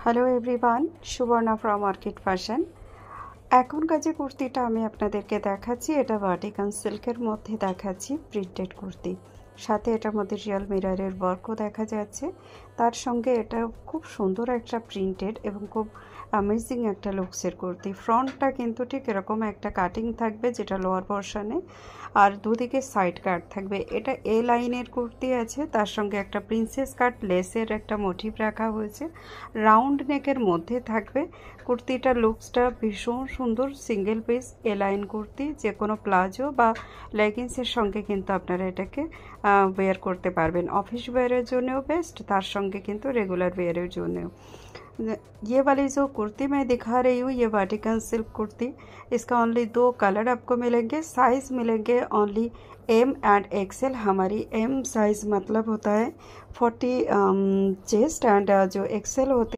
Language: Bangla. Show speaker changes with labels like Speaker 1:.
Speaker 1: Hello everyone, Suborna from Orchid Fashion. এখনকার যে কুর্তিটা আমি আপনাদেরকে দেখাচ্ছি, এটা ভার্টিকান সিল্কের মধ্যে দেখাচ্ছি, প্রিন্টেড কুর্তি। সাথে এটার মধ্যে রিয়াল মিররের ওয়ার্কও দেখা যাচ্ছে। তার সঙ্গে এটা খুব সুন্দর একটা প্রিন্টেড এবং খুব অ্যামেজিং একটা লুকসের কুর্তি। ফ্রন্টটা কিন্তু ঠিক এরকম একটা কাটিং থাকবে, যেটা লোয়ার পোর্শনে, আর দুদিকে সাইড কাট থাকবে। এটা এ লাইনের কুর্তি আছে, তার সঙ্গে একটা প্রিন্সেস কাট লেসের একটা মোটিভ রাখা হয়েছে, রাউন্ড নেকের মধ্যে থাকবে। কুর্তিটার লুকসটা ভীষণ সুন্দর। সিঙ্গেল পিস এ লাইন কুর্তি, যে কোনো প্লাজো বা লেগিংসের সঙ্গে কিন্তু আপনারা এটাকে ওয়্যার করতে পারবেন। অফিস ওয়্যারের জন্যও বেস্ট, তার সঙ্গে কিন্তু রেগুলার ওয়্যারের জন্যও। ये वाली जो कुर्ती मैं दिखा रही हूँ, ये वर्टिकल सिल्क कुर्ती, इसका ओनली 2 कलर आपको मिलेंगे। साइज़ मिलेंगे ओनली एम एंड एक्सेल। हमारी एम साइज़ मतलब होता है 40 चेस्ट, एंड जो एक्सेल होते